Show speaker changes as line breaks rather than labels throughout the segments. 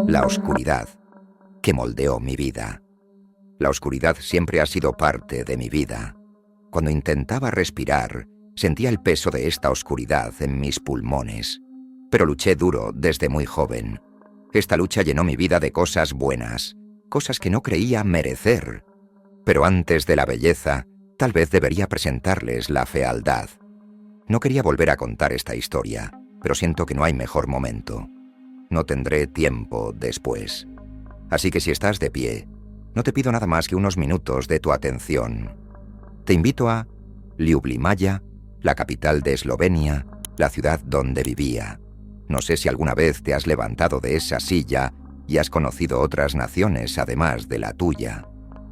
La oscuridad que moldeó mi vida. La oscuridad siempre ha sido parte de mi vida. Cuando intentaba respirar, sentía el peso de esta oscuridad en mis pulmones. Pero luché duro desde muy joven. Esta lucha llenó mi vida de cosas buenas, cosas que no creía merecer. Pero antes de la belleza, tal vez debería presentarles la fealdad. No quería volver a contar esta historia, pero siento que no hay mejor momento. No tendré tiempo después. Así que si estás de pie, no te pido nada más que unos minutos de tu atención. Te invito a Ljubljana, la capital de Eslovenia, la ciudad donde vivía. No sé si alguna vez te has levantado de esa silla y has conocido otras naciones además de la tuya.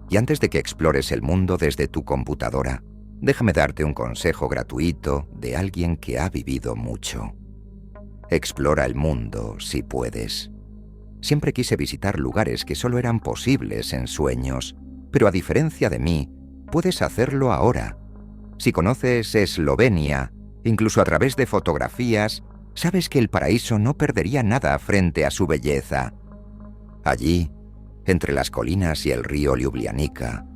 Y antes de que explores el mundo desde tu computadora, déjame darte un consejo gratuito de alguien que ha vivido mucho. Explora el mundo si puedes. Siempre quise visitar lugares que solo eran posibles en sueños, pero a diferencia de mí, puedes hacerlo ahora. Si conoces Eslovenia, incluso a través de fotografías, sabes que el paraíso no perdería nada frente a su belleza. Allí, entre las colinas y el río Ljubljanica,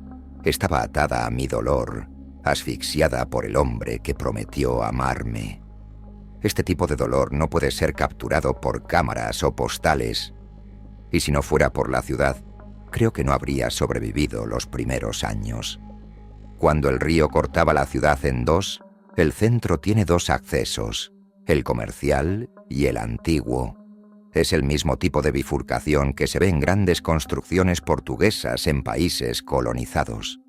estaba atada a mi dolor, asfixiada por el hombre que prometió amarme. Este tipo de dolor no puede ser capturado por cámaras o postales. Y si no fuera por la ciudad, creo que no habría sobrevivido los primeros años. Cuando el río cortaba la ciudad en dos, el centro tiene dos accesos, el comercial y el antiguo. Es el mismo tipo de bifurcación que se ve en grandes construcciones portuguesas en países colonizados.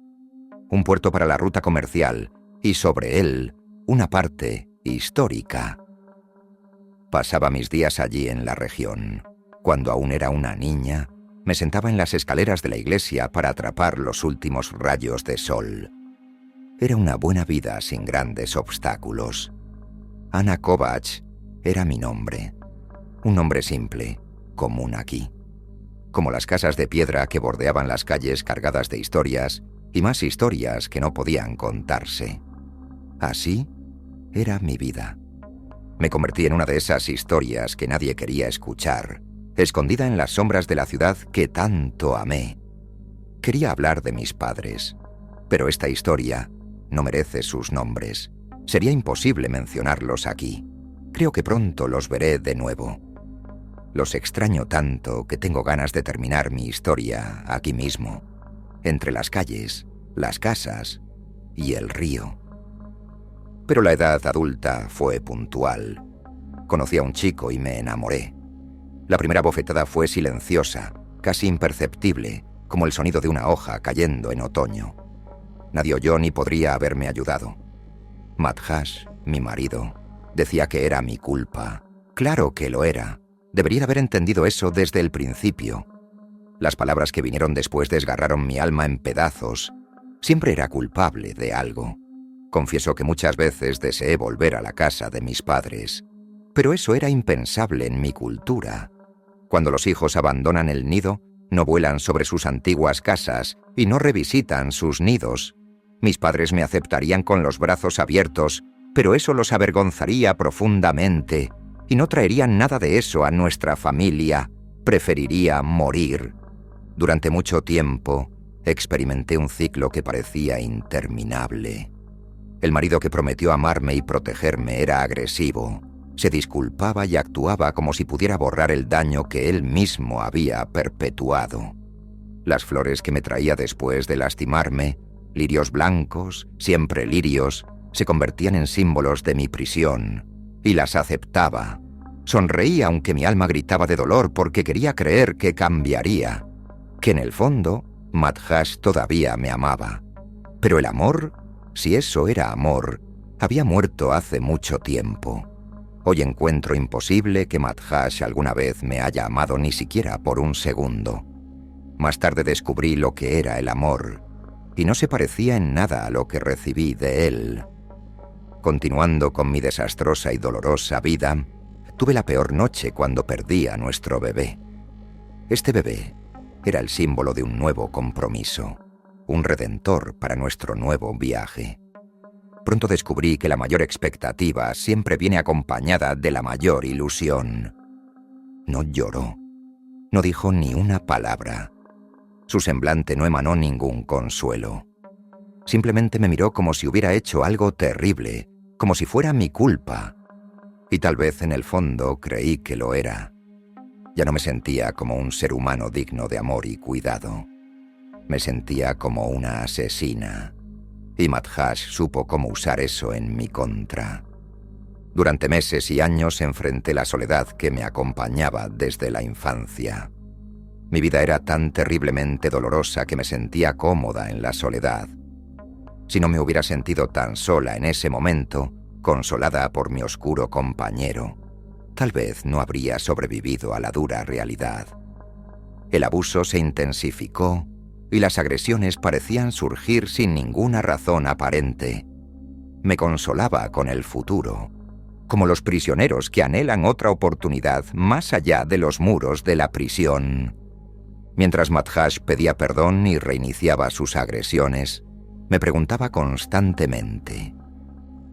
Un puerto para la ruta comercial y sobre él una parte histórica. Pasaba mis días allí en la región. Cuando aún era una niña, me sentaba en las escaleras de la iglesia para atrapar los últimos rayos de sol. Era una buena vida sin grandes obstáculos. Ana Kovacs era mi nombre. Un nombre simple, común aquí. Como las casas de piedra que bordeaban las calles cargadas de historias, y más historias que no podían contarse. Así era mi vida. Me convertí en una de esas historias que nadie quería escuchar, escondida en las sombras de la ciudad que tanto amé. Quería hablar de mis padres, pero esta historia no merece sus nombres. Sería imposible mencionarlos aquí. Creo que pronto los veré de nuevo. Los extraño tanto que tengo ganas de terminar mi historia aquí mismo, entre las calles, las casas y el río. Pero la edad adulta fue puntual. Conocí a un chico y me enamoré. La primera bofetada fue silenciosa, casi imperceptible, como el sonido de una hoja cayendo en otoño. Nadie oyó ni podría haberme ayudado. Madhás, mi marido, decía que era mi culpa. Claro que lo era. Debería haber entendido eso desde el principio. Las palabras que vinieron después desgarraron mi alma en pedazos. Siempre era culpable de algo. Confieso que muchas veces deseé volver a la casa de mis padres. Pero eso era impensable en mi cultura. Cuando los hijos abandonan el nido, no vuelan sobre sus antiguas casas y no revisitan sus nidos. Mis padres me aceptarían con los brazos abiertos, pero eso los avergonzaría profundamente, y no traerían nada de eso a nuestra familia. Preferiría morir. Durante mucho tiempo, experimenté un ciclo que parecía interminable. El marido que prometió amarme y protegerme era agresivo. Se disculpaba y actuaba como si pudiera borrar el daño que él mismo había perpetuado. Las flores que me traía después de lastimarme, lirios blancos, siempre lirios, se convertían en símbolos de mi prisión, y las aceptaba. Sonreía aunque mi alma gritaba de dolor porque quería creer que cambiaría, que en el fondo Madhás todavía me amaba. Pero el amor, si eso era amor, había muerto hace mucho tiempo. Hoy encuentro imposible que Madhás alguna vez me haya amado ni siquiera por un segundo. Más tarde descubrí lo que era el amor, y no se parecía en nada a lo que recibí de él. Continuando con mi desastrosa y dolorosa vida, tuve la peor noche cuando perdí a nuestro bebé. Este bebé era el símbolo de un nuevo compromiso, un redentor para nuestro nuevo viaje. Pronto descubrí que la mayor expectativa siempre viene acompañada de la mayor ilusión. No lloró. No dijo ni una palabra. Su semblante no emanó ningún consuelo. Simplemente me miró como si hubiera hecho algo terrible, como si fuera mi culpa. Y tal vez en el fondo creí que lo era. Ya no me sentía como un ser humano digno de amor y cuidado. Me sentía como una asesina. Y Madhaj supo cómo usar eso en mi contra. Durante meses y años enfrenté la soledad que me acompañaba desde la infancia. Mi vida era tan terriblemente dolorosa que me sentía cómoda en la soledad. Si no me hubiera sentido tan sola en ese momento, consolada por mi oscuro compañero, tal vez no habría sobrevivido a la dura realidad. El abuso se intensificó y las agresiones parecían surgir sin ninguna razón aparente. Me consolaba con el futuro, como los prisioneros que anhelan otra oportunidad más allá de los muros de la prisión. Mientras Madhaj pedía perdón y reiniciaba sus agresiones, me preguntaba constantemente: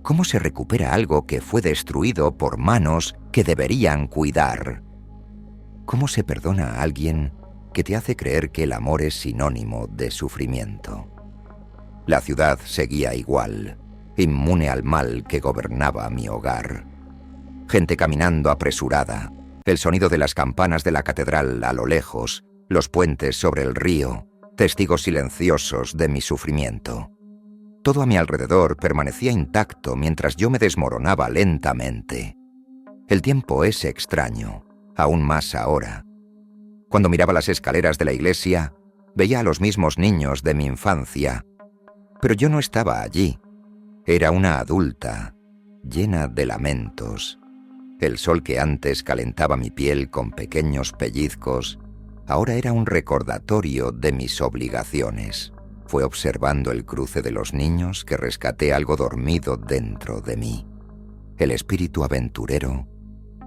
¿cómo se recupera algo que fue destruido por manos que deberían cuidar? ¿Cómo se perdona a alguien que te hace creer que el amor es sinónimo de sufrimiento? La ciudad seguía igual, inmune al mal que gobernaba mi hogar. Gente caminando apresurada, el sonido de las campanas de la catedral a lo lejos, los puentes sobre el río, testigos silenciosos de mi sufrimiento. Todo a mi alrededor permanecía intacto mientras yo me desmoronaba lentamente. El tiempo es extraño, aún más ahora. Cuando miraba las escaleras de la iglesia, veía a los mismos niños de mi infancia, pero yo no estaba allí. Era una adulta, llena de lamentos. El sol que antes calentaba mi piel con pequeños pellizcos, ahora era un recordatorio de mis obligaciones. Fue observando el cruce de los niños que rescaté algo dormido dentro de mí, el espíritu aventurero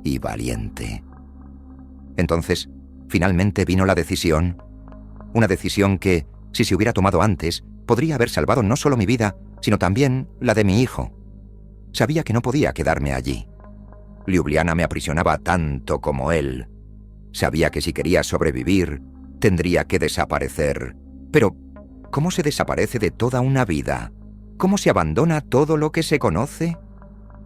y valiente. Entonces, finalmente vino la decisión, una decisión que, si se hubiera tomado antes, podría haber salvado no solo mi vida, sino también la de mi hijo. Sabía que no podía quedarme allí. Ljubljana me aprisionaba tanto como él. Sabía que si quería sobrevivir, tendría que desaparecer. Pero, ¿cómo se desaparece de toda una vida? ¿Cómo se abandona todo lo que se conoce?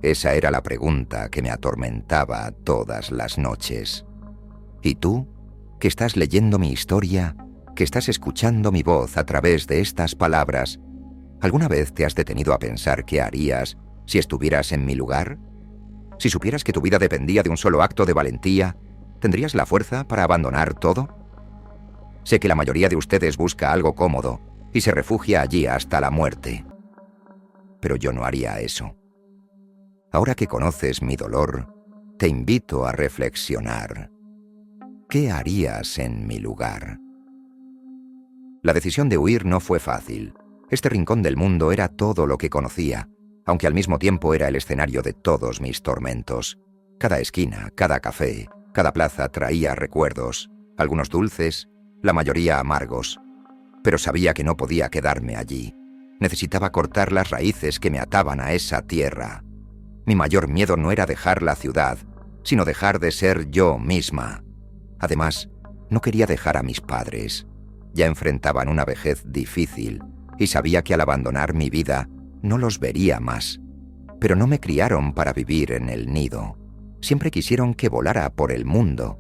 Esa era la pregunta que me atormentaba todas las noches. ¿Y tú, que estás leyendo mi historia, que estás escuchando mi voz a través de estas palabras, alguna vez te has detenido a pensar qué harías si estuvieras en mi lugar? Si supieras que tu vida dependía de un solo acto de valentía, ¿tendrías la fuerza para abandonar todo? Sé que la mayoría de ustedes busca algo cómodo y se refugia allí hasta la muerte. Pero yo no haría eso. Ahora que conoces mi dolor, te invito a reflexionar. ¿Qué harías en mi lugar? La decisión de huir no fue fácil. Este rincón del mundo era todo lo que conocía, aunque al mismo tiempo era el escenario de todos mis tormentos. Cada esquina, cada café, cada plaza traía recuerdos, algunos dulces, la mayoría amargos. Pero sabía que no podía quedarme allí. Necesitaba cortar las raíces que me ataban a esa tierra. Mi mayor miedo no era dejar la ciudad, sino dejar de ser yo misma. Además, no quería dejar a mis padres. Ya enfrentaban una vejez difícil y sabía que al abandonar mi vida no los vería más. Pero no me criaron para vivir en el nido. Siempre quisieron que volara por el mundo.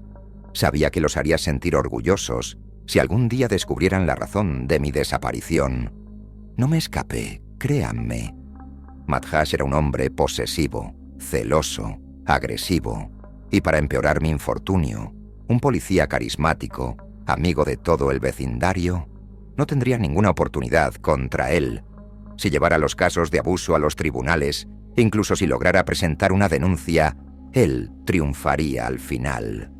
Sabía que los haría sentir orgullosos si algún día descubrieran la razón de mi desaparición. No me escapé, créanme. Madhaj era un hombre posesivo, celoso, agresivo, y para empeorar mi infortunio, un policía carismático, amigo de todo el vecindario, no tendría ninguna oportunidad contra él. Si llevara los casos de abuso a los tribunales, incluso si lograra presentar una denuncia, él triunfaría al final.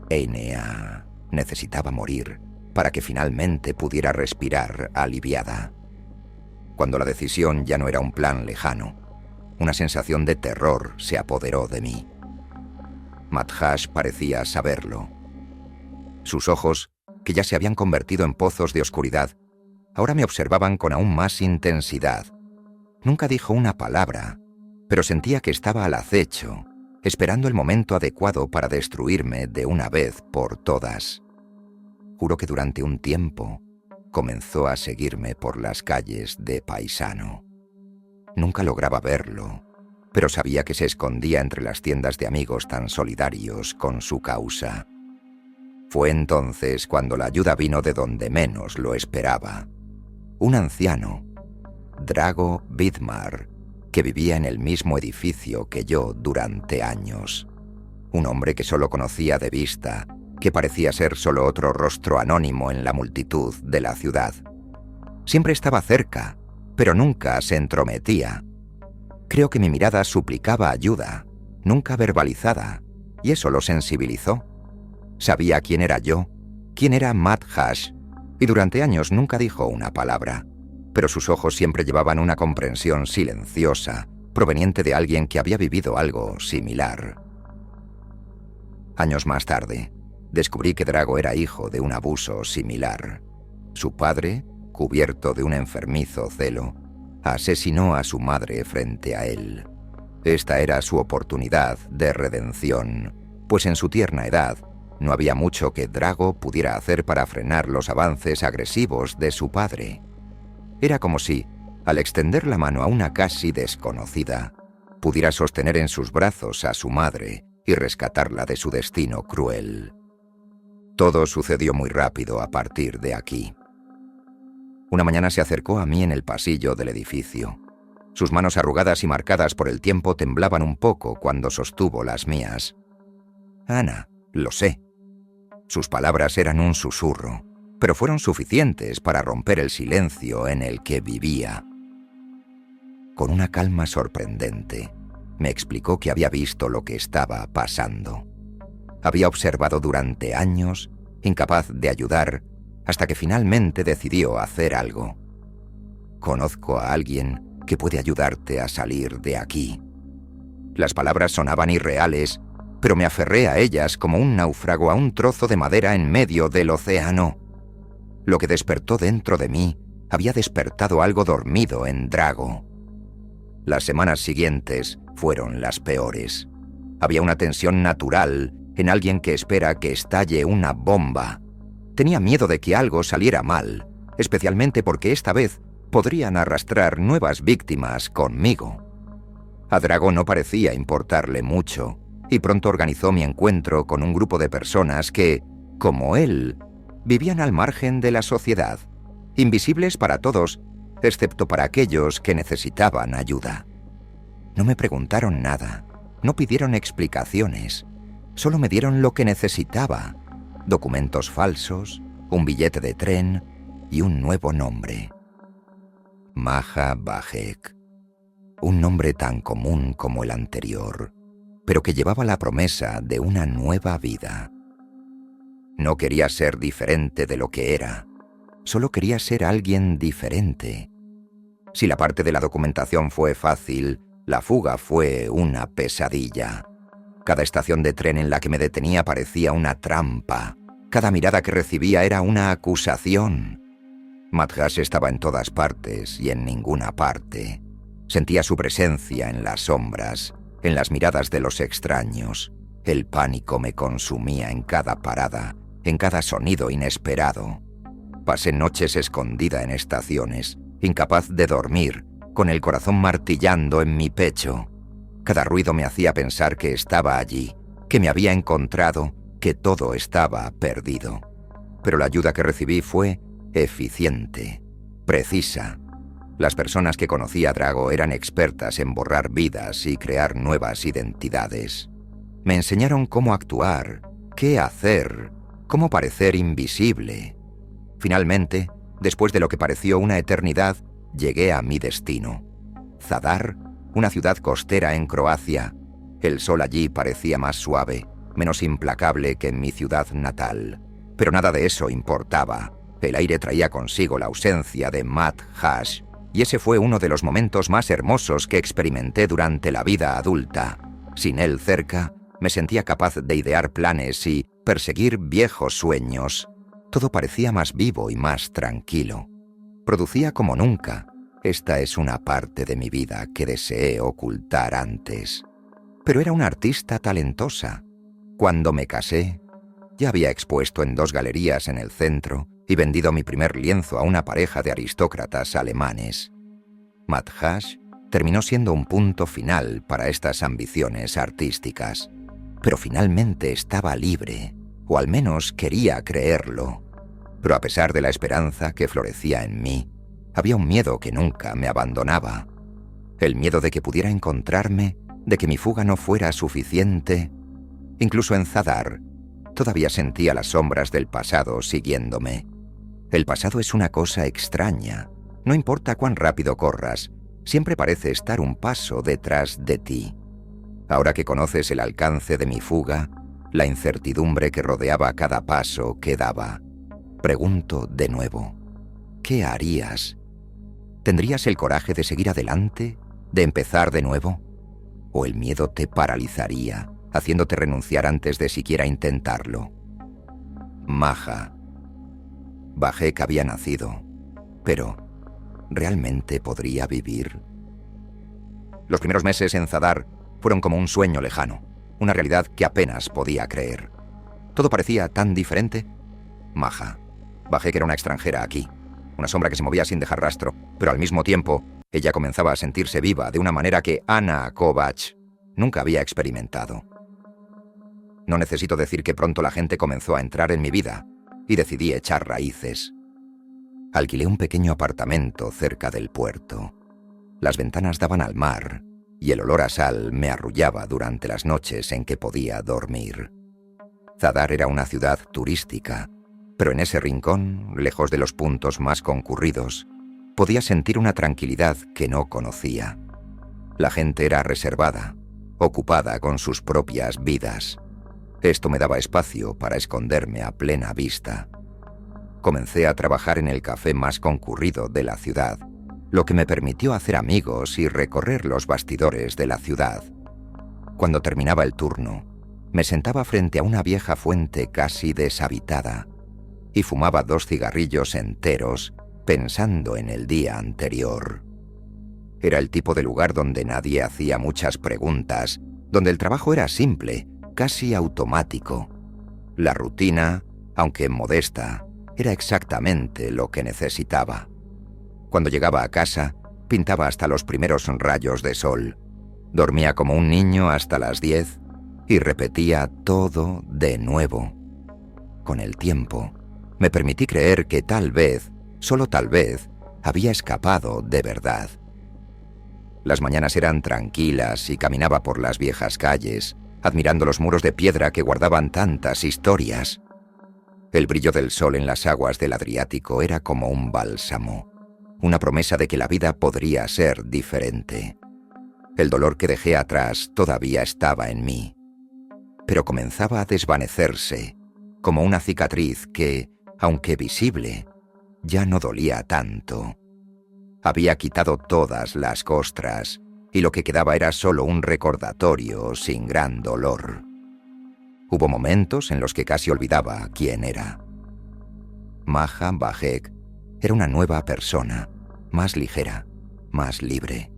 Enea necesitaba morir para que finalmente pudiera respirar aliviada. Cuando la decisión ya no era un plan lejano, una sensación de terror se apoderó de mí. Madhaj parecía saberlo. Sus ojos, que ya se habían convertido en pozos de oscuridad, ahora me observaban con aún más intensidad. Nunca dijo una palabra, pero sentía que estaba al acecho, esperando el momento adecuado para destruirme de una vez por todas. Juro que durante un tiempo comenzó a seguirme por las calles de paisano. Nunca lograba verlo, pero sabía que se escondía entre las tiendas de amigos tan solidarios con su causa. Fue entonces cuando la ayuda vino de donde menos lo esperaba. Un anciano, Drago Vidmar, que vivía en el mismo edificio que yo durante años. Un hombre que solo conocía de vista, que parecía ser solo otro rostro anónimo en la multitud de la ciudad. Siempre estaba cerca, pero nunca se entrometía. Creo que mi mirada suplicaba ayuda, nunca verbalizada, y eso lo sensibilizó. Sabía quién era yo, quién era Madhash, y durante años nunca dijo una palabra, pero sus ojos siempre llevaban una comprensión silenciosa, proveniente de alguien que había vivido algo similar. Años más tarde, descubrí que Drago era hijo de un abuso similar. Su padre, cubierto de un enfermizo celo, asesinó a su madre frente a él. Esta era su oportunidad de redención, pues en su tierna edad no había mucho que Drago pudiera hacer para frenar los avances agresivos de su padre. Era como si, al extender la mano a una casi desconocida, pudiera sostener en sus brazos a su madre y rescatarla de su destino cruel. Todo sucedió muy rápido a partir de aquí. Una mañana se acercó a mí en el pasillo del edificio. Sus manos arrugadas y marcadas por el tiempo temblaban un poco cuando sostuvo las mías. «Ana, lo sé». Sus palabras eran un susurro, pero fueron suficientes para romper el silencio en el que vivía. Con una calma sorprendente, me explicó que había visto lo que estaba pasando. Había observado durante años, incapaz de ayudar, hasta que finalmente decidió hacer algo. «Conozco a alguien que puede ayudarte a salir de aquí». Las palabras sonaban irreales, pero me aferré a ellas como un náufrago a un trozo de madera en medio del océano. Lo que despertó dentro de mí había despertado algo dormido en Drago. Las semanas siguientes fueron las peores. Había una tensión natural en alguien que espera que estalle una bomba. Tenía miedo de que algo saliera mal, especialmente porque esta vez podrían arrastrar nuevas víctimas conmigo. A Drago no parecía importarle mucho, y pronto organizó mi encuentro con un grupo de personas que, como él, vivían al margen de la sociedad, invisibles para todos, excepto para aquellos que necesitaban ayuda. No me preguntaron nada, no pidieron explicaciones, solo me dieron lo que necesitaba: documentos falsos, un billete de tren y un nuevo nombre. Maha Bajek. Un nombre tan común como el anterior, pero que llevaba la promesa de una nueva vida. No quería ser diferente de lo que era, solo quería ser alguien diferente. Si la parte de la documentación fue fácil, la fuga fue una pesadilla. Cada estación de tren en la que me detenía parecía una trampa. Cada mirada que recibía era una acusación. Madhash estaba en todas partes y en ninguna parte. Sentía su presencia en las sombras, en las miradas de los extraños. El pánico me consumía en cada parada, en cada sonido inesperado. Pasé noches escondida en estaciones, incapaz de dormir, con el corazón martillando en mi pecho. Cada ruido me hacía pensar que estaba allí, que me había encontrado, que todo estaba perdido. Pero la ayuda que recibí fue eficiente, precisa. Las personas que conocí a Drago eran expertas en borrar vidas y crear nuevas identidades. Me enseñaron cómo actuar, qué hacer, cómo parecer invisible. Finalmente, después de lo que pareció una eternidad, llegué a mi destino. Zadar, una ciudad costera en Croacia. El sol allí parecía más suave, menos implacable que en mi ciudad natal. Pero nada de eso importaba. El aire traía consigo la ausencia de Madhash, y ese fue uno de los momentos más hermosos que experimenté durante la vida adulta. Sin él cerca, me sentía capaz de idear planes y perseguir viejos sueños. Todo parecía más vivo y más tranquilo. Producía como nunca, Esta es una parte de mi vida que deseé ocultar antes. Pero era una artista talentosa. Cuando me casé, ya había expuesto en 2 galerías en el centro y vendido mi primer lienzo a una pareja de aristócratas alemanes. Madhaj terminó siendo un punto final para estas ambiciones artísticas. Pero finalmente estaba libre, o al menos quería creerlo. Pero a pesar de la esperanza que florecía en mí, había un miedo que nunca me abandonaba. El miedo de que pudiera encontrarme, de que mi fuga no fuera suficiente. Incluso en Zadar, todavía sentía las sombras del pasado siguiéndome. El pasado es una cosa extraña. No importa cuán rápido corras, siempre parece estar un paso detrás de ti. Ahora que conoces el alcance de mi fuga, la incertidumbre que rodeaba cada paso que daba, pregunto de nuevo, ¿qué harías? ¿Tendrías el coraje de seguir adelante? ¿De empezar de nuevo? ¿O el miedo te paralizaría, haciéndote renunciar antes de siquiera intentarlo? Maja. Bajek había nacido, pero ¿realmente podría vivir? Los primeros meses en Zadar fueron como un sueño lejano, una realidad que apenas podía creer. Todo parecía tan diferente. Maja. Bajek era una extranjera aquí, una sombra que se movía sin dejar rastro, pero al mismo tiempo, ella comenzaba a sentirse viva de una manera que Anna Kovacs nunca había experimentado. No necesito decir que pronto la gente comenzó a entrar en mi vida y decidí echar raíces. Alquilé un pequeño apartamento cerca del puerto. Las ventanas daban al mar y el olor a sal me arrullaba durante las noches en que podía dormir. Zadar era una ciudad turística, pero en ese rincón, lejos de los puntos más concurridos, podía sentir una tranquilidad que no conocía. La gente era reservada, ocupada con sus propias vidas. Esto me daba espacio para esconderme a plena vista. Comencé a trabajar en el café más concurrido de la ciudad, lo que me permitió hacer amigos y recorrer los bastidores de la ciudad. Cuando terminaba el turno, me sentaba frente a una vieja fuente casi deshabitada y fumaba 2 cigarrillos enteros pensando en el día anterior. Era el tipo de lugar donde nadie hacía muchas preguntas, donde el trabajo era simple, casi automático. La rutina, aunque modesta, era exactamente lo que necesitaba. Cuando llegaba a casa, pintaba hasta los primeros rayos de sol. Dormía como un niño hasta las 10 y repetía todo de nuevo. Con el tiempo, me permití creer que tal vez, solo tal vez, había escapado de verdad. Las mañanas eran tranquilas y caminaba por las viejas calles, admirando los muros de piedra que guardaban tantas historias. El brillo del sol en las aguas del Adriático era como un bálsamo, una promesa de que la vida podría ser diferente. El dolor que dejé atrás todavía estaba en mí, pero comenzaba a desvanecerse, como una cicatriz que, aunque visible, ya no dolía tanto. Había quitado todas las costras y lo que quedaba era solo un recordatorio sin gran dolor. Hubo momentos en los que casi olvidaba quién era. Maja Bajek era una nueva persona, más ligera, más libre.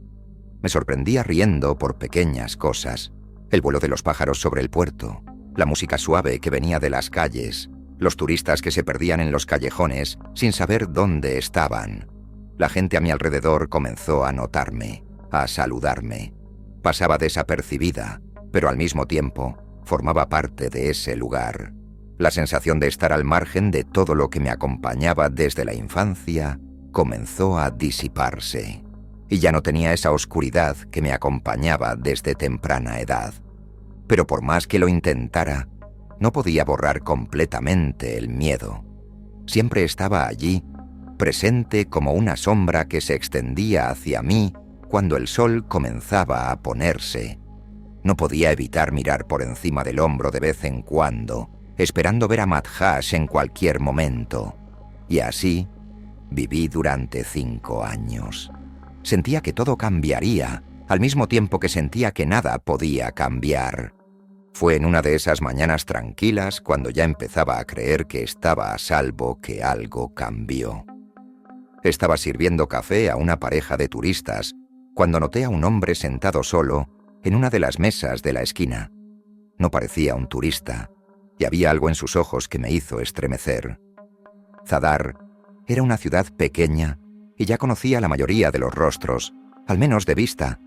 Me sorprendía riendo por pequeñas cosas, el vuelo de los pájaros sobre el puerto, la música suave que venía de las calles, los turistas que se perdían en los callejones sin saber dónde estaban. La gente a mi alrededor comenzó a notarme, a saludarme. Pasaba desapercibida, pero al mismo tiempo formaba parte de ese lugar. La sensación de estar al margen de todo lo que me acompañaba desde la infancia comenzó a disiparse, y ya no tenía esa oscuridad que me acompañaba desde temprana edad. Pero por más que lo intentara, no podía borrar completamente el miedo. Siempre estaba allí, presente como una sombra que se extendía hacia mí cuando el sol comenzaba a ponerse. No podía evitar mirar por encima del hombro de vez en cuando, esperando ver a Madhaj en cualquier momento. Y así viví durante 5 años. Sentía que todo cambiaría, al mismo tiempo que sentía que nada podía cambiar. Fue en una de esas mañanas tranquilas, cuando ya empezaba a creer que estaba a salvo, que algo cambió. Estaba sirviendo café a una pareja de turistas cuando noté a un hombre sentado solo en una de las mesas de la esquina. No parecía un turista, y había algo en sus ojos que me hizo estremecer. Zadar era una ciudad pequeña y ya conocía la mayoría de los rostros, al menos de vista,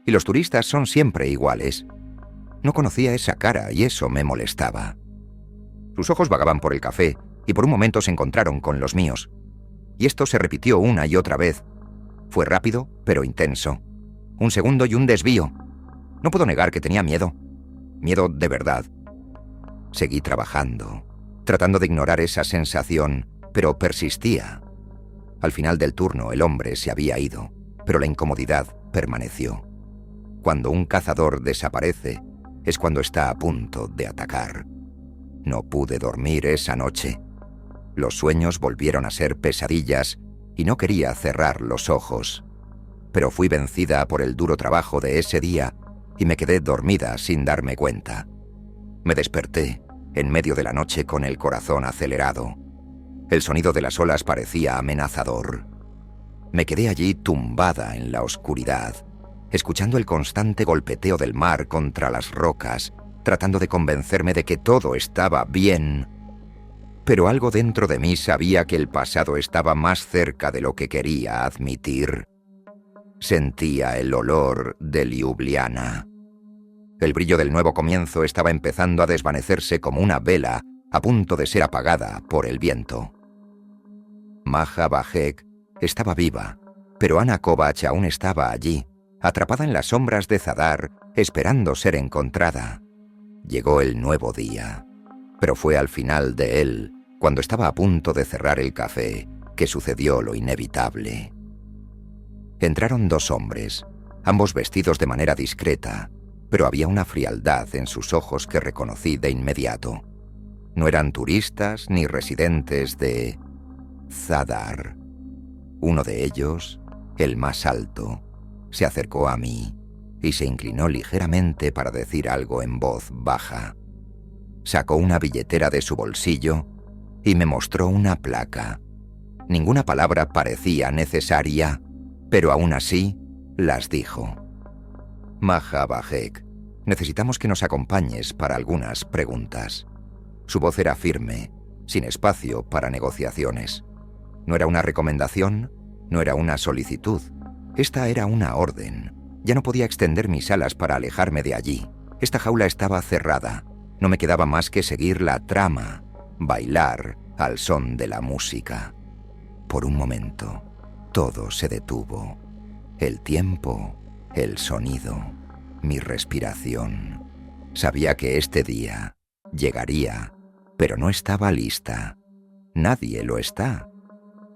y los turistas son siempre iguales. No conocía esa cara y eso me molestaba. Sus ojos vagaban por el café y por un momento se encontraron con los míos. Y esto se repitió una y otra vez. Fue rápido, pero intenso. Un segundo y un desvío. No puedo negar que tenía miedo. Miedo de verdad. Seguí trabajando, tratando de ignorar esa sensación, pero persistía. Al final del turno el hombre se había ido, pero la incomodidad permaneció. Cuando un cazador desaparece, es cuando está a punto de atacar. No pude dormir esa noche. Los sueños volvieron a ser pesadillas y no quería cerrar los ojos. Pero fui vencida por el duro trabajo de ese día y me quedé dormida sin darme cuenta. Me desperté en medio de la noche con el corazón acelerado. El sonido de las olas parecía amenazador. Me quedé allí tumbada en la oscuridad, escuchando el constante golpeteo del mar contra las rocas, tratando de convencerme de que todo estaba bien. Pero algo dentro de mí sabía que el pasado estaba más cerca de lo que quería admitir. Sentía el olor de Ljubljana. El brillo del nuevo comienzo estaba empezando a desvanecerse como una vela a punto de ser apagada por el viento. Maja Bajek estaba viva, pero Anna Kovacs aún estaba allí, atrapada en las sombras de Zadar, esperando ser encontrada. Llegó el nuevo día, pero fue al final de él, cuando estaba a punto de cerrar el café, que sucedió lo inevitable. Entraron dos hombres, ambos vestidos de manera discreta, pero había una frialdad en sus ojos que reconocí de inmediato. No eran turistas ni residentes de Zadar. Uno de ellos, el más alto, se acercó a mí y se inclinó ligeramente para decir algo en voz baja. Sacó una billetera de su bolsillo y me mostró una placa. Ninguna palabra parecía necesaria, pero aún así las dijo. Maja Bajek, necesitamos que nos acompañes para algunas preguntas. Su voz era firme, sin espacio para negociaciones. No era una recomendación, no era una solicitud. Esta era una orden. Ya no podía extender mis alas para alejarme de allí. Esta jaula estaba cerrada. No me quedaba más que seguir la trama, bailar al son de la música. Por un momento, todo se detuvo. El tiempo, el sonido, mi respiración. Sabía que este día llegaría, pero no estaba lista. Nadie lo está.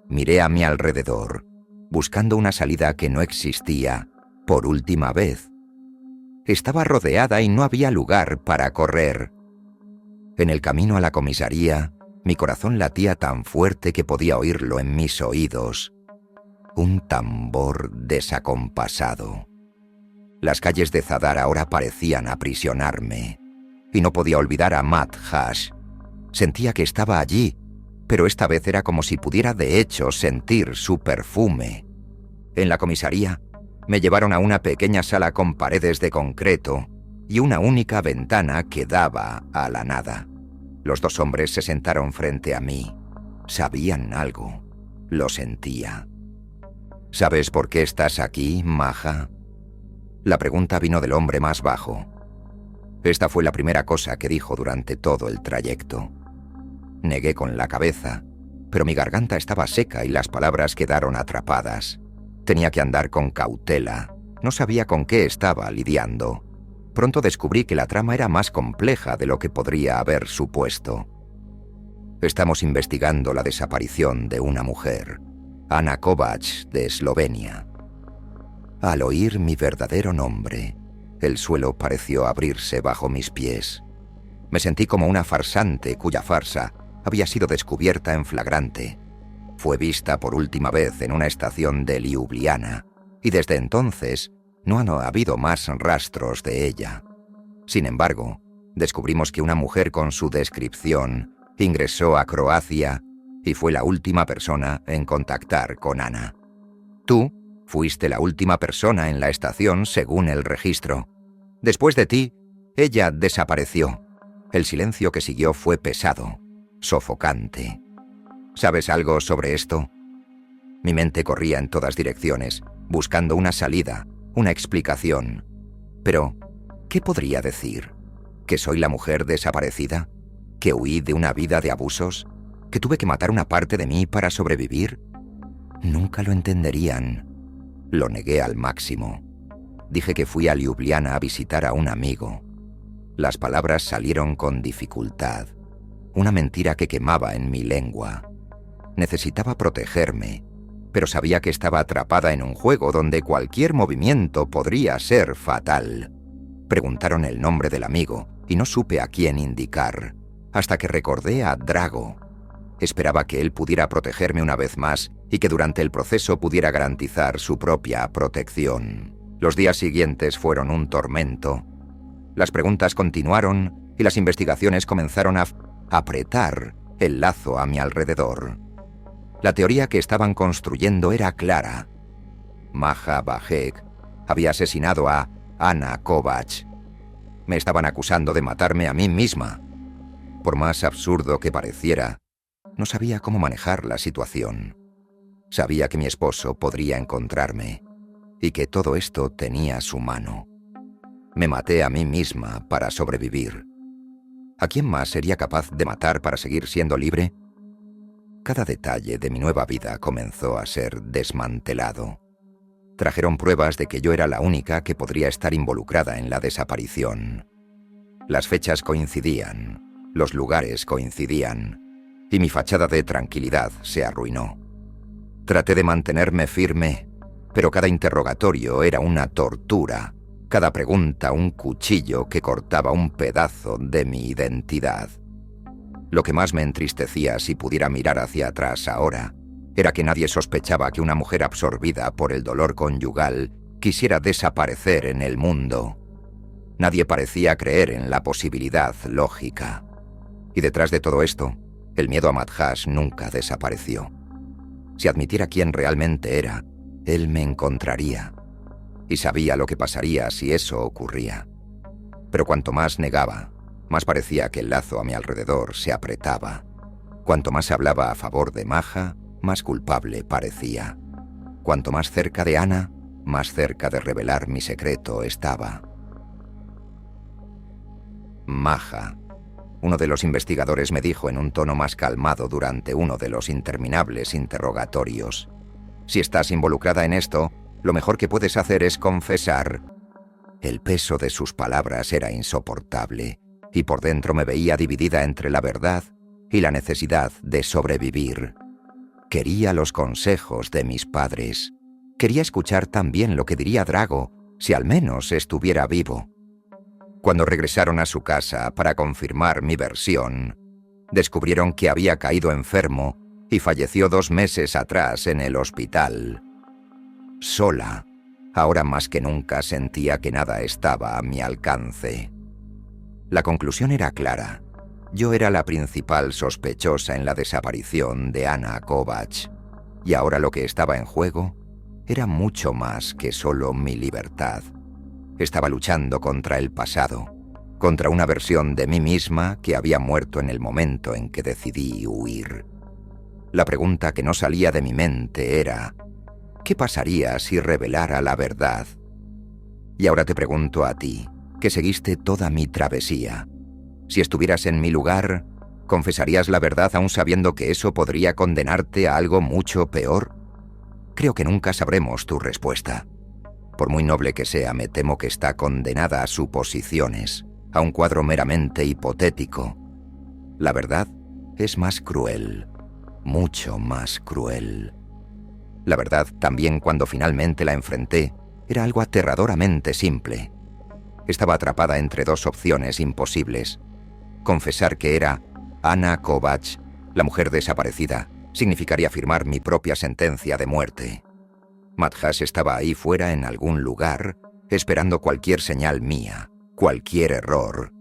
Miré a mi alrededor, buscando una salida que no existía, por última vez. Estaba rodeada y no había lugar para correr. En el camino a la comisaría, mi corazón latía tan fuerte que podía oírlo en mis oídos. Un tambor desacompasado. Las calles de Zadar ahora parecían aprisionarme, y no podía olvidar a Matt Hash. Sentía que estaba allí, pero esta vez era como si pudiera de hecho sentir su perfume. En la comisaría, me llevaron a una pequeña sala con paredes de concreto y una única ventana que daba a la nada. Los dos hombres se sentaron frente a mí. Sabían algo. Lo sentía. ¿Sabes por qué estás aquí, Maja? La pregunta vino del hombre más bajo. Esta fue la primera cosa que dijo durante todo el trayecto. Negué con la cabeza, pero mi garganta estaba seca y las palabras quedaron atrapadas. Tenía que andar con cautela. No sabía con qué estaba lidiando. Pronto descubrí que la trama era más compleja de lo que podría haber supuesto. Estamos investigando la desaparición de una mujer, Anna Kovacs, de Eslovenia. Al oír mi verdadero nombre, el suelo pareció abrirse bajo mis pies. Me sentí como una farsante cuya farsa había sido descubierta en flagrante. Fue vista por última vez en una estación de Ljubljana, y desde entonces no han habido más rastros de ella. Sin embargo, descubrimos que una mujer con su descripción ingresó a Croacia y fue la última persona en contactar con Ana. Tú fuiste la última persona en la estación según el registro. Después de ti, ella desapareció. El silencio que siguió fue pesado, sofocante. ¿Sabes algo sobre esto? Mi mente corría en todas direcciones, buscando una salida, una explicación. Pero, ¿qué podría decir? ¿Que soy la mujer desaparecida? ¿Que huí de una vida de abusos? ¿Que tuve que matar una parte de mí para sobrevivir? Nunca lo entenderían. Lo negué al máximo. Dije que fui a Ljubljana a visitar a un amigo. Las palabras salieron con dificultad. Una mentira que quemaba en mi lengua. Necesitaba protegerme, pero sabía que estaba atrapada en un juego donde cualquier movimiento podría ser fatal. Preguntaron el nombre del amigo y no supe a quién indicar, hasta que recordé a Drago. Esperaba que él pudiera protegerme una vez más y que durante el proceso pudiera garantizar su propia protección. Los días siguientes fueron un tormento. Las preguntas continuaron y las investigaciones comenzaron a apretar el lazo a mi alrededor. La teoría que estaban construyendo era clara. Maja Bajek había asesinado a Ana Kovacs. Me estaban acusando de matarme a mí misma. Por más absurdo que pareciera, no sabía cómo manejar la situación. Sabía que mi esposo podría encontrarme y que todo esto tenía su mano. Me maté a mí misma para sobrevivir. ¿A quién más sería capaz de matar para seguir siendo libre? Cada detalle de mi nueva vida comenzó a ser desmantelado. Trajeron pruebas de que yo era la única que podría estar involucrada en la desaparición. Las fechas coincidían, los lugares coincidían, y mi fachada de tranquilidad se arruinó. Traté de mantenerme firme, pero cada interrogatorio era una tortura, cada pregunta un cuchillo que cortaba un pedazo de mi identidad. Lo que más me entristecía si pudiera mirar hacia atrás ahora era que nadie sospechaba que una mujer absorbida por el dolor conyugal quisiera desaparecer en el mundo. Nadie parecía creer en la posibilidad lógica. Y detrás de todo esto, el miedo a Madhás nunca desapareció. Si admitiera quién realmente era, él me encontraría. Y sabía lo que pasaría si eso ocurría. Pero cuanto más negaba, más parecía que el lazo a mi alrededor se apretaba. Cuanto más hablaba a favor de Maja, más culpable parecía. Cuanto más cerca de Ana, más cerca de revelar mi secreto estaba. Maja. Uno de los investigadores me dijo en un tono más calmado durante uno de los interminables interrogatorios. Si estás involucrada en esto, lo mejor que puedes hacer es confesar. El peso de sus palabras era insoportable, y por dentro me veía dividida entre la verdad y la necesidad de sobrevivir. Quería los consejos de mis padres. Quería escuchar también lo que diría Drago, si al menos estuviera vivo. Cuando regresaron a su casa para confirmar mi versión, descubrieron que había caído enfermo y falleció 2 meses atrás en el hospital. Sola, ahora más que nunca sentía que nada estaba a mi alcance. La conclusión era clara. Yo era la principal sospechosa en la desaparición de Ana Kovacs, y ahora lo que estaba en juego era mucho más que solo mi libertad. Estaba luchando contra el pasado, contra una versión de mí misma que había muerto en el momento en que decidí huir. La pregunta que no salía de mi mente era: ¿qué pasaría si revelara la verdad? Y ahora te pregunto a ti, que seguiste toda mi travesía. Si estuvieras en mi lugar, ¿confesarías la verdad aún sabiendo que eso podría condenarte a algo mucho peor? Creo que nunca sabremos tu respuesta. Por muy noble que sea, me temo que está condenada a suposiciones, a un cuadro meramente hipotético. La verdad es más cruel, mucho más cruel. La verdad, también cuando finalmente la enfrenté, era algo aterradoramente simple. Estaba atrapada entre 2 opciones imposibles. Confesar que era Ana Kovacs, la mujer desaparecida, significaría firmar mi propia sentencia de muerte. Madhás estaba ahí fuera en algún lugar, esperando cualquier señal mía, cualquier error.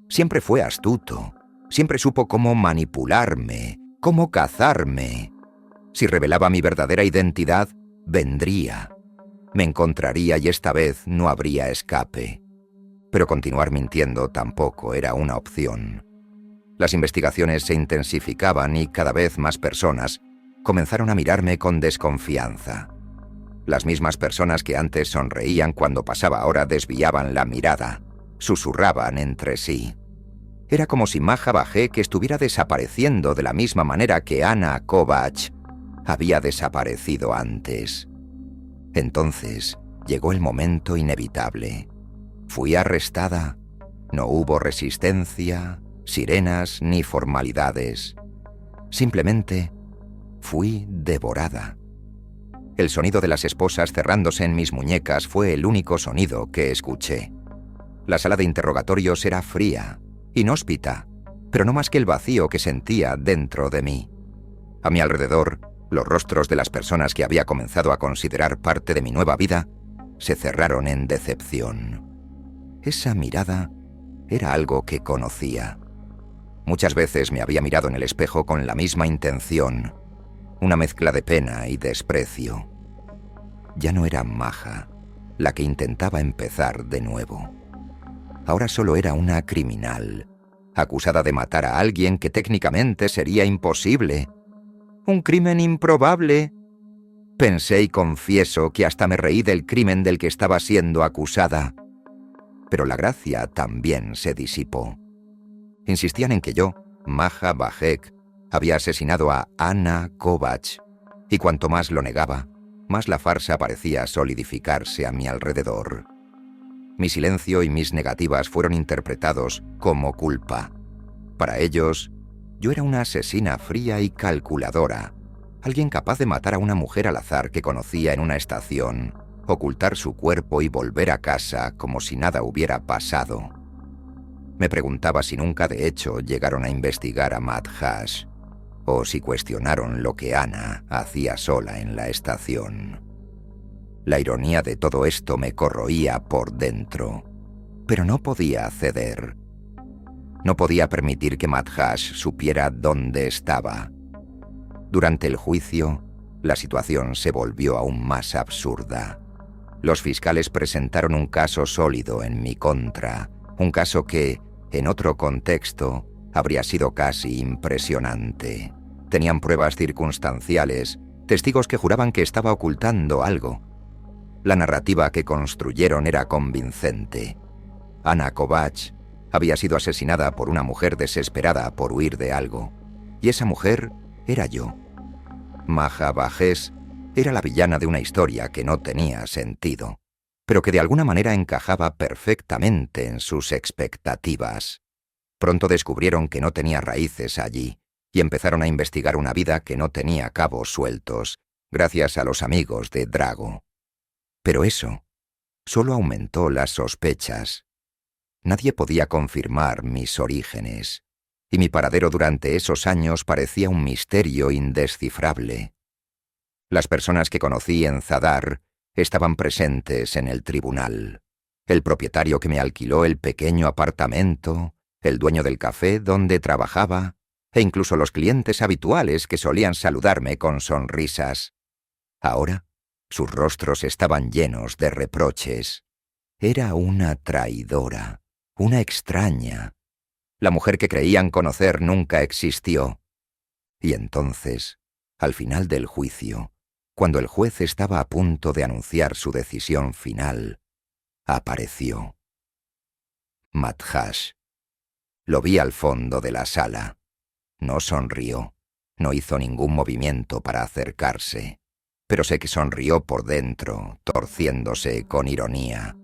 Siempre fue astuto, siempre supo cómo manipularme, ¿Cómo cazarme? Si revelaba mi verdadera identidad, vendría. Me encontraría y esta vez no habría escape. Pero continuar mintiendo tampoco era una opción. Las investigaciones se intensificaban y cada vez más personas comenzaron a mirarme con desconfianza. Las mismas personas que antes sonreían cuando pasaba ahora desviaban la mirada, susurraban entre sí. Era como si Maja Bajek estuviera desapareciendo de la misma manera que Anna Kovacs había desaparecido antes. Entonces llegó el momento inevitable. Fui arrestada. No hubo resistencia, sirenas ni formalidades. Simplemente fui devorada. El sonido de las esposas cerrándose en mis muñecas fue el único sonido que escuché. La sala de interrogatorios era fría, inhóspita, pero no más que el vacío que sentía dentro de mí. A mi alrededor, los rostros de las personas que había comenzado a considerar parte de mi nueva vida se cerraron en decepción. Esa mirada era algo que conocía. Muchas veces me había mirado en el espejo con la misma intención, una mezcla de pena y desprecio. Ya no era Maja, la que intentaba empezar de nuevo. Ahora solo era una criminal, acusada de matar a alguien que técnicamente sería imposible. Un crimen improbable. Pensé y confieso que hasta me reí del crimen del que estaba siendo acusada. Pero la gracia también se disipó. Insistían en que yo, Maja Bajek, había asesinado a Anna Kovacs, y cuanto más lo negaba, más la farsa parecía solidificarse a mi alrededor. Mi silencio y mis negativas fueron interpretados como culpa. Para ellos, yo era una asesina fría y calculadora, alguien capaz de matar a una mujer al azar que conocía en una estación, ocultar su cuerpo y volver a casa como si nada hubiera pasado. Me preguntaba si nunca de hecho llegaron a investigar a Madhus, o si cuestionaron lo que Anna hacía sola en la estación. La ironía de todo esto me corroía por dentro, pero no podía ceder. No podía permitir que Madhus supiera dónde estaba. Durante el juicio, la situación se volvió aún más absurda. Los fiscales presentaron un caso sólido en mi contra, un caso que, en otro contexto, habría sido casi impresionante. Tenían pruebas circunstanciales, testigos que juraban que estaba ocultando algo. La narrativa que construyeron era convincente. Anna Kovacs había sido asesinada por una mujer desesperada por huir de algo, y esa mujer era yo. Maja Bajek era la villana de una historia que no tenía sentido, pero que de alguna manera encajaba perfectamente en sus expectativas. Pronto descubrieron que no tenía raíces allí, y empezaron a investigar una vida que no tenía cabos sueltos, gracias a los amigos de Drago. Pero eso solo aumentó las sospechas. Nadie podía confirmar mis orígenes, y mi paradero durante esos años parecía un misterio indescifrable. Las personas que conocí en Zadar estaban presentes en el tribunal. El propietario que me alquiló el pequeño apartamento, el dueño del café donde trabajaba, e incluso los clientes habituales que solían saludarme con sonrisas. Ahora, sus rostros estaban llenos de reproches. Era una traidora, una extraña. La mujer que creían conocer nunca existió. Y entonces, al final del juicio, cuando el juez estaba a punto de anunciar su decisión final, apareció. Madhus. Lo vi al fondo de la sala. No sonrió, no hizo ningún movimiento para acercarse, pero sé que sonrió por dentro, torciéndose con ironía.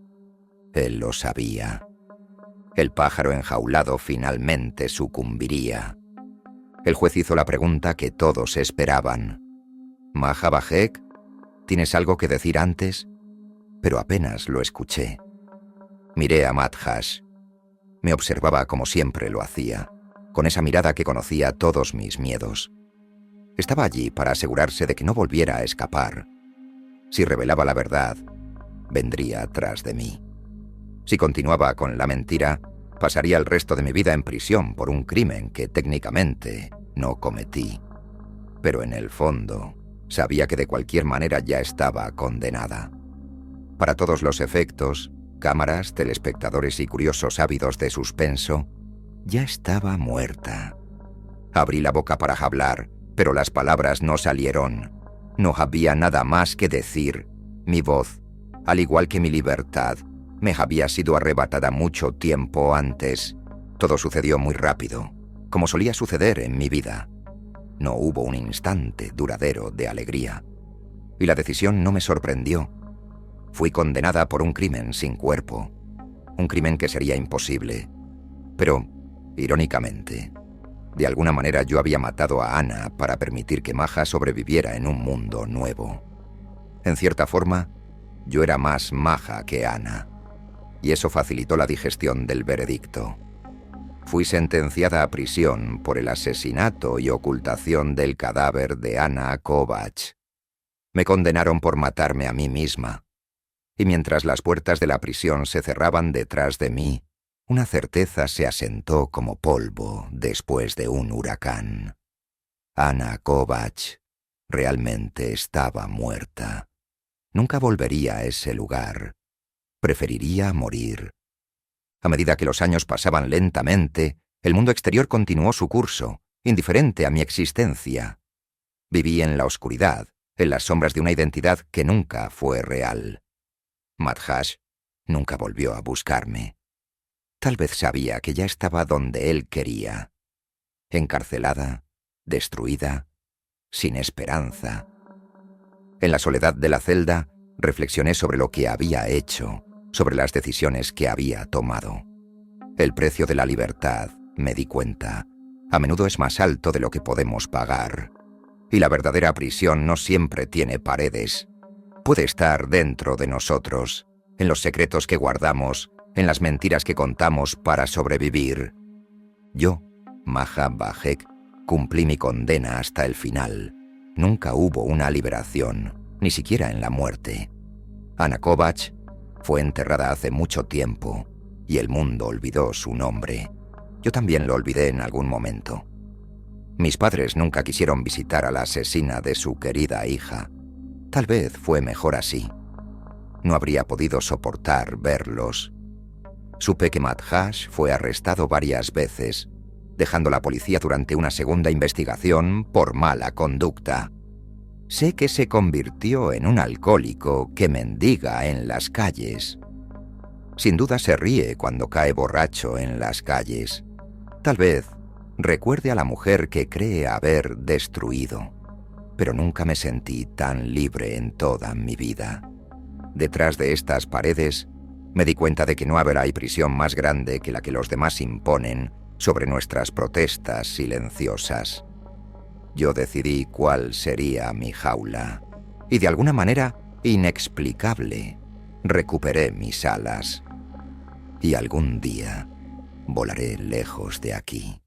Él lo sabía. El pájaro enjaulado finalmente sucumbiría. El juez hizo la pregunta que todos esperaban. «Maja Bajek, ¿tienes algo que decir antes?» Pero apenas lo escuché. Miré a Madhus. Me observaba como siempre lo hacía, con esa mirada que conocía todos mis miedos. Estaba allí para asegurarse de que no volviera a escapar. Si revelaba la verdad, vendría tras de mí. Si continuaba con la mentira, pasaría el resto de mi vida en prisión por un crimen que técnicamente no cometí. pero en el fondo sabía que de cualquier manera ya estaba condenada. Para todos los efectos, cámaras, telespectadores y curiosos ávidos de suspenso, ya estaba muerta. Abrí la boca para hablar, pero las palabras no salieron. No había nada más que decir. Mi voz, al igual que mi libertad, me había sido arrebatada mucho tiempo antes. Todo sucedió muy rápido, como solía suceder en mi vida. No hubo un instante duradero de alegría. Y la decisión no me sorprendió. Fui condenada por un crimen sin cuerpo. Un crimen que sería imposible. Pero, irónicamente, de alguna manera yo había matado a Ana para permitir que Maja sobreviviera en un mundo nuevo. En cierta forma, yo era más Maja que Ana, y eso facilitó la digestión del veredicto. Fui sentenciada a prisión por el asesinato y ocultación del cadáver de Ana Kovács. Me condenaron por matarme a mí misma, y mientras las puertas de la prisión se cerraban detrás de mí, una certeza se asentó como polvo después de un huracán. Ana Kovács realmente estaba muerta. Nunca volvería a ese lugar. Preferiría morir. A medida que los años pasaban lentamente, el mundo exterior continuó su curso, indiferente a mi existencia. Viví en la oscuridad, en las sombras de una identidad que nunca fue real. Madhash nunca volvió a buscarme. Tal vez sabía que ya estaba donde él quería. Encarcelada, destruida, sin esperanza. En la soledad de la celda, reflexioné sobre lo que había hecho, sobre las decisiones que había tomado. El precio de la libertad, me di cuenta, a menudo es más alto de lo que podemos pagar. Y la verdadera prisión no siempre tiene paredes. Puede estar dentro de nosotros, en los secretos que guardamos, en las mentiras que contamos para sobrevivir. Yo, Maja Bajek, cumplí mi condena hasta el final. Nunca hubo una liberación, ni siquiera en la muerte. Ana Kovács fue enterrada hace mucho tiempo, y el mundo olvidó su nombre. Yo también lo olvidé en algún momento. Mis padres nunca quisieron visitar a la asesina de su querida hija. Tal vez fue mejor así. No habría podido soportar verlos. Supe que Madhash fue arrestado varias veces, dejando a la policía durante una segunda investigación por mala conducta. Sé que se convirtió en un alcohólico que mendiga en las calles. Sin duda se ríe cuando cae borracho en las calles. Tal vez recuerde a la mujer que cree haber destruido, pero nunca me sentí tan libre en toda mi vida. Detrás de estas paredes, me di cuenta de que no habrá prisión más grande que la que los demás imponen sobre nuestras protestas silenciosas. Yo decidí cuál sería mi jaula, y de alguna manera inexplicable, recuperé mis alas. Y algún día volaré lejos de aquí.